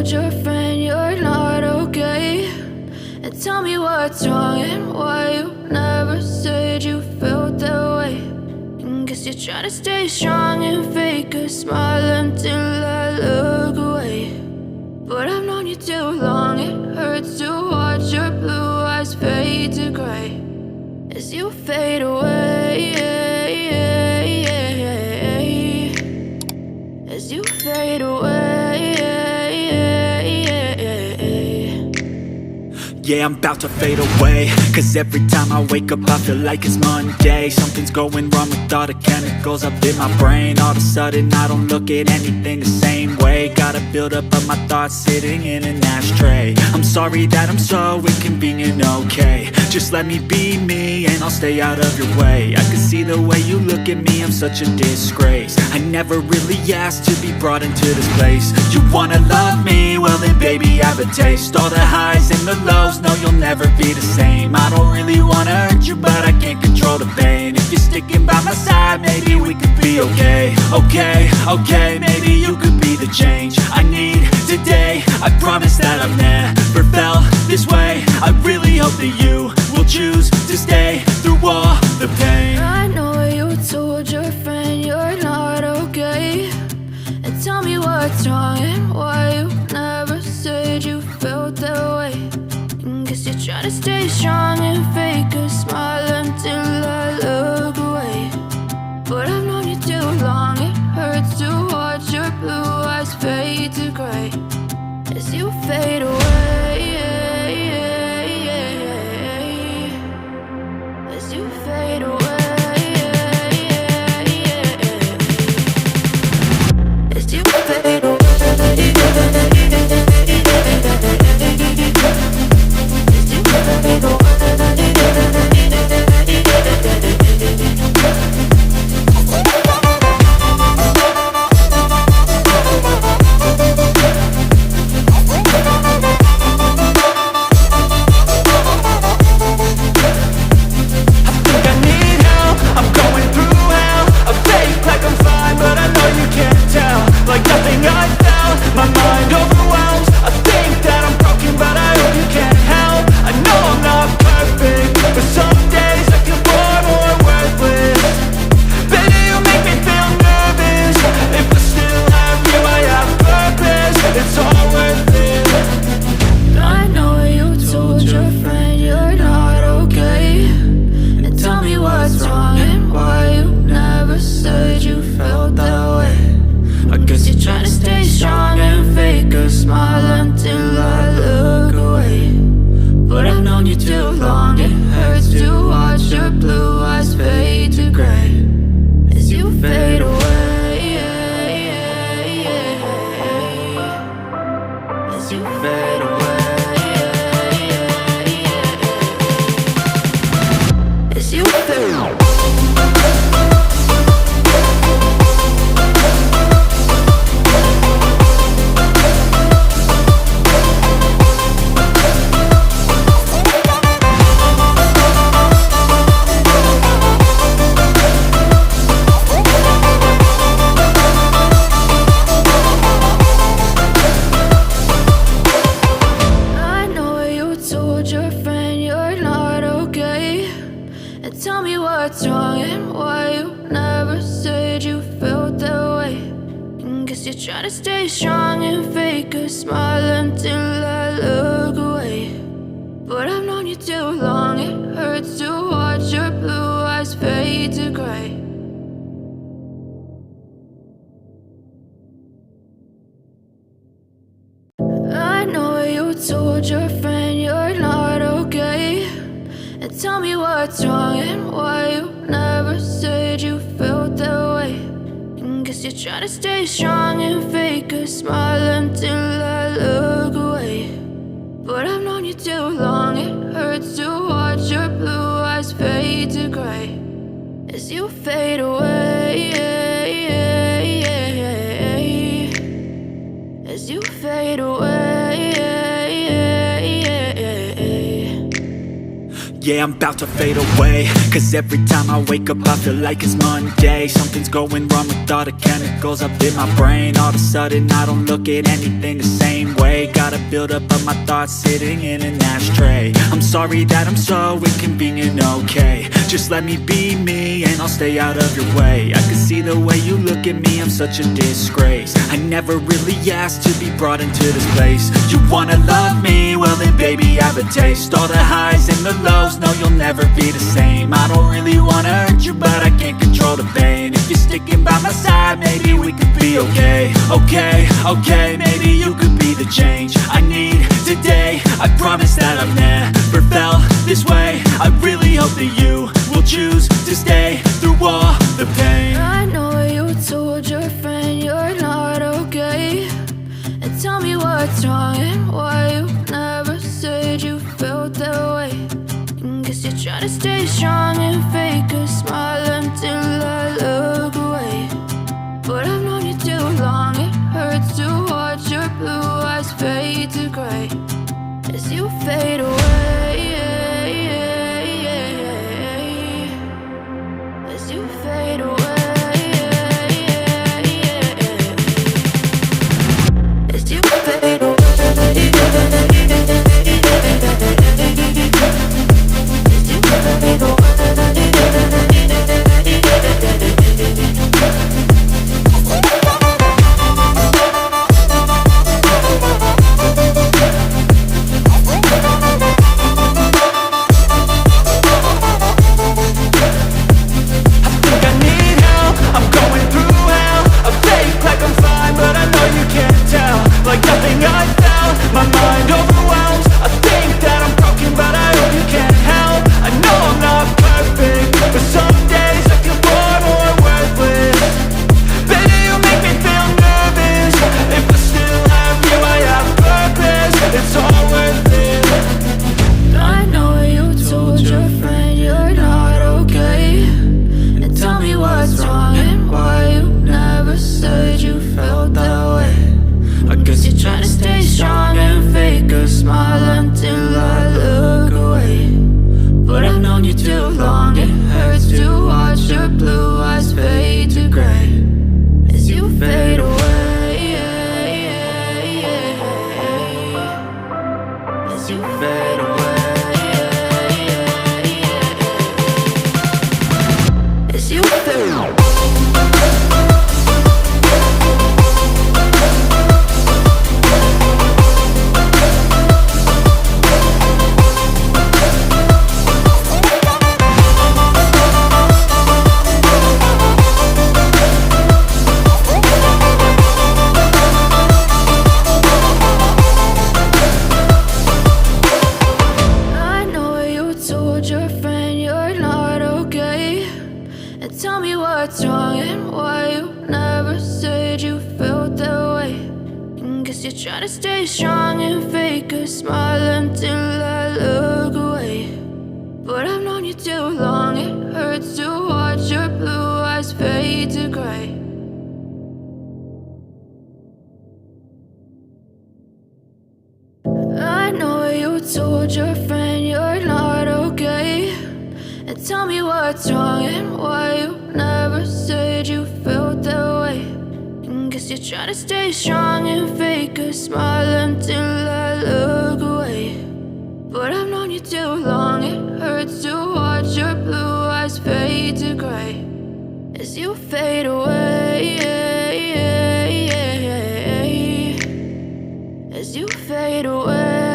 told your friend you're not okay? And tell me what's wrong and why you never said you felt that way. And guess you're trying to stay strong and fake a smile until I look away. But I've known you too long, it hurts to watch your blue eyes fade to gray as you fade away, as you fade away. Yeah, I'm about to fade away, cause every time I wake up I feel like it's Monday. Something's going wrong with all the chemicals up in my brain. All of a sudden I don't look at anything the same way. Got a buildup of my thoughts sitting in an ashtray. I'm sorry that I'm so inconvenient, okay? Just let me be me and I'll stay out of your way. I can see the way you look at me, I'm such a disgrace. I never really asked to be brought into this place. You wanna love me? Well then baby I have a taste. All the highs and the lows, no you'll never be the same. I don't really wanna hurt you but I can't control the pain. If you're sticking by my side maybe we could be okay. Okay, maybe you could be the change I need today. I promise that I've never felt this way. I really hope that you will choose to stay through all the pain. I know you told your friend you're not okay. And tell me what's wrong and why you never said you felt that way. And guess you're trying to stay strong and fake a smile until I look away. But I've known you too long, it hurts to watch your blue eyes fade to gray as you fade away, as you fade away, as you fade away. Told your friend you're not okay. And tell me what's wrong and why you never said you felt that way. And guess you're trying to stay strong and fake a smile until I look away. But I've known you too long, it hurts to watch your blue eyes fade to gray as you fade away, as you fade away. Yeah, I'm about to fade away, cause every time I wake up I feel like it's Monday. Something's going wrong with all the chemicals up in my brain. All of a sudden I don't look at anything the same way. way. Gotta build up of my thoughts sitting in an ashtray. I'm sorry that I'm so inconvenient, okay. Just let me be me and I'll stay out of your way. I can see the way you look at me, I'm such a disgrace. I never really asked to be brought into this place. You wanna love me? Well then baby, have a taste. All the highs and the lows, no you'll never be the same. I don't really wanna hurt you, but I can't control the pain. If you're sticking by my side, maybe we could be okay. Okay, maybe you could be the change I need today. I promise that I've never felt this way. I really hope that you will choose to stay through all the pain. I know you told your friend you're not okay, and tell me what's wrong and why you never said you felt that way. Guess you're trying to stay strong and fake a smile until I look away. But I've known you too long, it hurts to watch your blue eyes fade to gray as you fade away. As you fade away. As you fade away.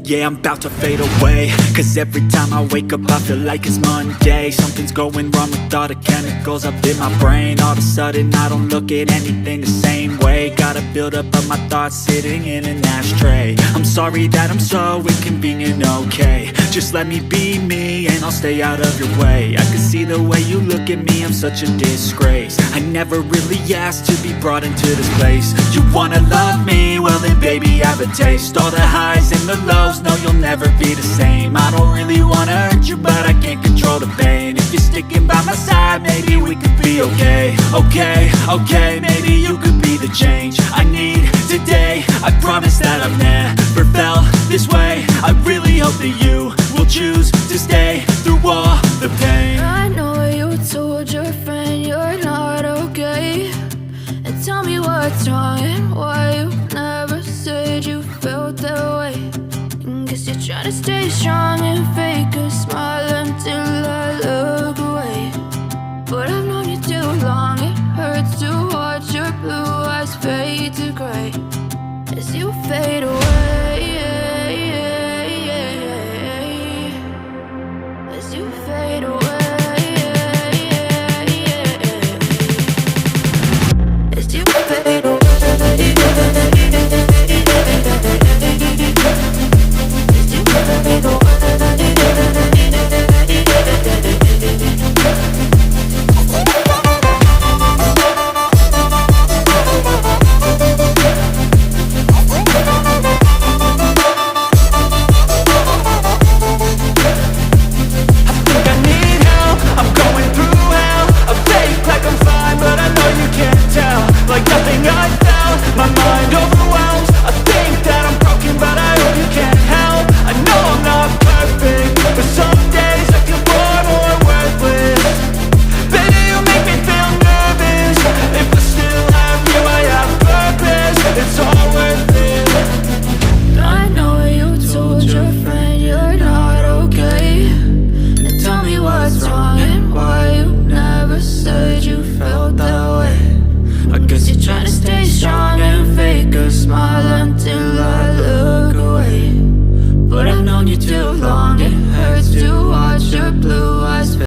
Yeah, I'm about to fade away, cause every time I wake up I feel like it's Monday. Something's going wrong with all the chemicals up in my brain. All of a sudden I don't look at anything the same way. Gotta build up of my thoughts sitting in an ashtray. I'm sorry that I'm so inconvenient, okay. Just let me be me and I'll stay out of your way. I can see the way you look at me, I'm such a disgrace. I never really asked to be brought into this place. You wanna love me? Well then baby, have a taste. All the highs and the lows, no you'll never be the same. I don't really wanna hurt you, but I can't control the pain. If you're sticking by my side, maybe we could be okay. Okay, maybe you could be the change I need today. I promise that I've never felt this way. I really hope that you will choose to stay through all the pain. I know you told your friend you're not okay, and what's wrong and why you never said you felt that way. Guess you're trying to stay strong and fake a smile until I look away. But I've known you too long, it hurts to watch your blue eyes fade to gray as you fade away. As you fade away. As you fade